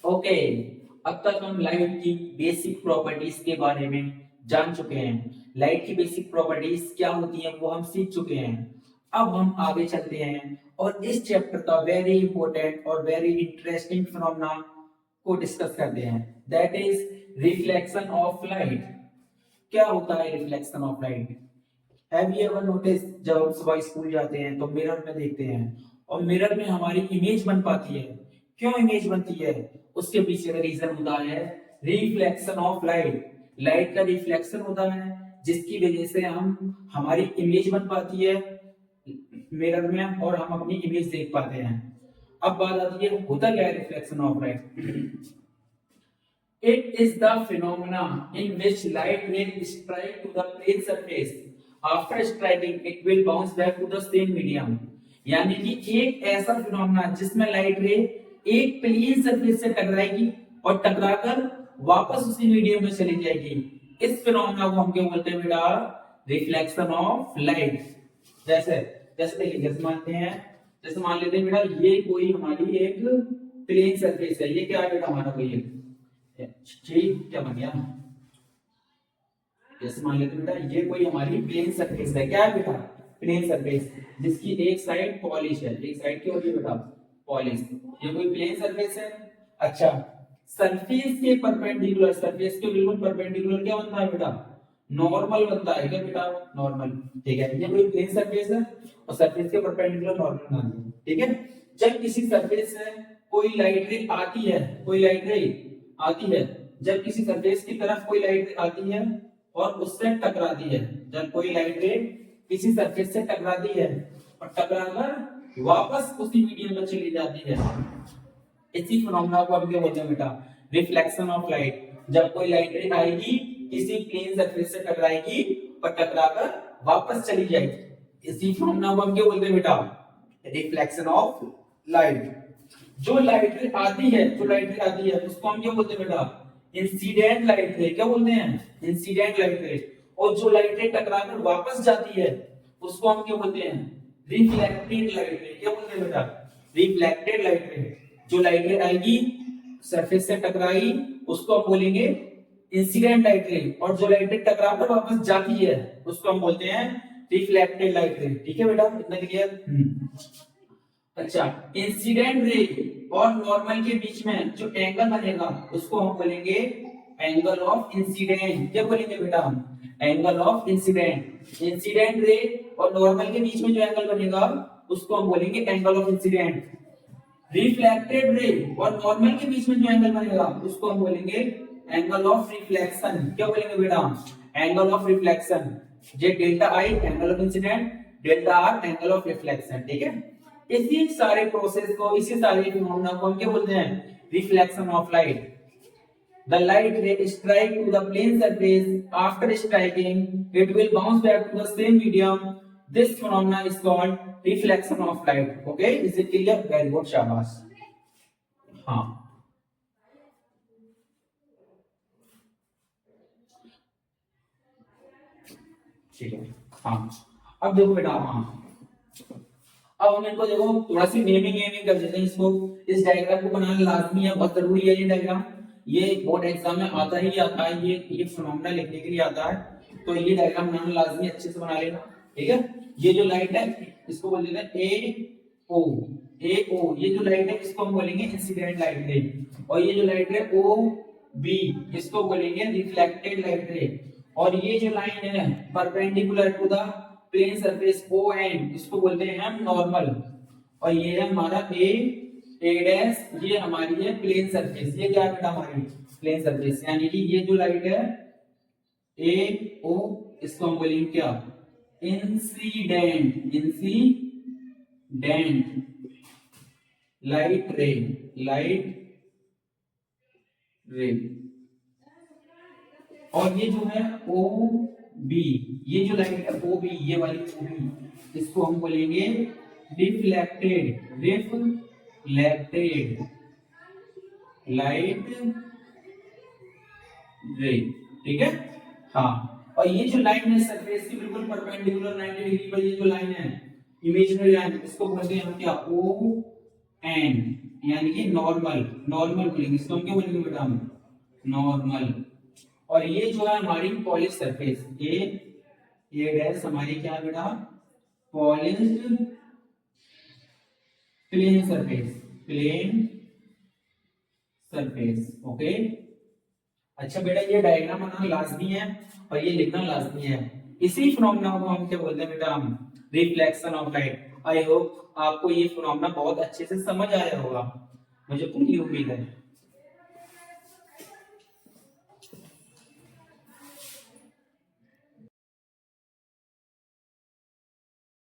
Okay, अब तक हम लाइट की बेसिक प्रॉपर्टीज के बारे में जान चुके हैं। लाइट की बेसिक प्रॉपर्टीज क्या होती हैं वो हम सीख चुके हैं। अब हम आगे चलते हैं और इस चैप्टर का वेरी इंपॉर्टेंट और वेरी इंटरेस्टिंग फिनोमेना को डिस्कस करते हैं, that is reflection of light. क्या होता है reflection of light? Have you ever notice, जब हम सुबह स्कूल जाते हैं तो मिरर में देखते हैं और मिरर में हमारी इमेज बन पाती है। क्यों इमेज बनती है? उसके पीछे का रीजन होता है रिफ्लेक्शन ऑफ लाइट। लाइट का रिफ्लेक्शन होता है जिसकी वजह से हम हमारी इमेज बन पाती है मिरर में और हम अपनी इमेज देख पाते हैं। अब बात आती है होता क्या है reflection of light. It is the phenomena in which light ray strike to the plane surface. After striking, it will bounce back to the same medium. यानी कि एक ऐसा फिनोमेना जिसमें लाइट रे एक प्लेन सरफेस से टकराएगी और टकराकर वापस उसी मीडियम में चली जाएगी। इस फिनोमेना को हम क्या बोलते हैं बेटा? Reflection of light. जैसे जैसे देखिए, जैसे मानते हैं, जैसे मान लेते हैं बेटा ये कोई हमारी एक प्लेन सरफेस है। ये क्या है बेटा? हमारा कोई एक ठीक क्या बन गया? जैसे मान लेते हैं बेटा ये कोई हमारी प्लेन सरफेस है। क्या है बेटा? प्लेन सरफेस जिसकी एक साइड पॉलिश है, एक साइड क्या होती है बेटा? पॉलिश। ये कोई प्लेन सरफेस है। अच्छा, सरफेस के परपेंडिकुलर, सरफेस के बिल्कुल परपेंडिकुलर क्या बनता है बेटा? नॉर्मल बनता है। क्या बेटा? नॉर्मल। ठीक है, ये कोई प्लेन सरफेस है और सरफेस के परपेंडिकुलर नॉर्मल बना दिया। ठीक है, जब किसी सरफेस से कोई लाइट रे आती है, कोई लाइट रे आती है, जब किसी सरफेस की तरफ कोई लाइट आती है और उससे टकराती है, जब कोई लाइट रे किसी सरफेस से टकराती है और टकराकर वापस उसी मीडियम में चली जाती है, इसी फिनोमेना को हम क्या बोलते हैं बेटा? Reflection of light. जब कोई लाइट रे आएगी किसी प्लेन सरफेस से टकराएगी और टकराकर वापस चली जाएगी, इसी फिनोमेना को हम क्या बोलते हैं बेटा? Reflection of light. जो लाइट रे आती है, जो लाइट रे आती है उसको हम क्या बोलते हैं बेटा? इंसिडेंट लाइट रे। क्या बोलते हैं? इंसिडेंट लाइट रे। और जो लाइट रे टकराकर वापस जाती है उसको हम क्या बोलते हैं? रिफ्लेक्टेड लाइट रे। क्या बोलते हैं बेटा? रिफ्लेक्टेड लाइट रे। जो लाइट रे आएगी सरफेस से टकराई उसको हम बोलेंगे इंसिडेंट लाइट रे, और जो लाइट रे टकराकर वापस जाती है उसको हम बोलते हैं रिफ्लेक्टेड लाइट रे। ठीक है बेटा, इतना क्लियर? अच्छा, इंसिडेंट रे और नॉर्मल के बीच में जो एंगल बनेगा उसको हम बोलेंगे एंगल ऑफ इंसिडेंट। क्या बोलेंगे बेटा? हम angle of incident. Incident ray और नॉर्मल के बीच में जो एंगल बनेगा उसको हम बोलेंगे angle of incident. Reflected ray और नॉर्मल के बीच में जो एंगल बनेगा उसको हम बोलेंगे एंगल ऑफ रिफ्लेक्शन। क्या बोलेंगे बेटा? Angle of reflection. J delta I angle of incident, delta R angle of reflection. ठीक है, इसी सारे प्रोसेस को, इसी सारे फिनोमेना को हम क्या बोलते हैं? Reflection of light. The light ray strike to the plane surface. After striking, it will bounce back to the same medium. This phenomena is called reflection of light. Okay, is it clear? Very good, शाबाश। हाँ, ठीक है। हाँ, अब देखो बेटा, हाँ अब हम इनको देखो थोड़ा सी नेमिंग कर देते हैं इसको। इस डायग्राम को बनाना लाजमी है, बहुत जरूरी है ये डायग्राम। ये बोर्ड एग्जाम में आता ही आता है, ये फिनोमेना लिखने के लिए आता है, तो ये डायग्राम बनाना लाजमी अच्छे से बना लेना। ठीक है, ये जो लाइट है इसको बोल देते हैं ए ओ। ए ओ, ये जो लाइट है इसको हम बोलेंगे इंसिडेंट लाइट रे, और ये जो लाइट है ओ बी इसको बोलेंगे रिफ्लेक्टेड लाइट रे, और ये जो लाइन है perpendicular to the plane surface O N इसको बोलते हैं हम नॉर्मल, और ये है हमारा ए डैश, ये हमारी है प्लेन सरफेस। ये क्या है बेटा? हमारी प्लेन सरफेस। यानी कि ये जो लाइट है ए ओ इसको हम बोलेंगे क्या? इंसिडेंट, इंसिडेंट लाइट रे, लाइट रे। और ये जो है ओ बी, ये जो लाइट है ओ बी, ये वाली ओ बी इसको हम बोलेंगे रिफ्लेक्टेड, रिफ्लेक्टेड लाइट रे। ठीक है, हाँ। और ये जो लाइन है सरफेस की बिल्कुल परपेंडिकुलर 90 डिग्री पर, ये जो लाइन है इमेजिनरी लाइन इसको बोलते हैं हम क्या? O N. यानी कि नॉर्मल, नॉर्मल बोलेंगे इसको, हम क्या बोलेंगे बेटा, हम नॉर्मल। और ये जो है हमारी पॉलिश सरफेस, ये डैश हमारी क्या है बेटा, polished plane surface, plane surface. Okay, अच्छा बेटा ये डायग्राम बनाना लाजमी है और ये लिखना लाजमी है। इसी फिनोमेना को हम क्या बोलते हैं बेटा, हम reflection of light. I hope आपको ये फिनोमेना बहुत अच्छे से समझ आया होगा, मुझे पूरी उम्मीद है।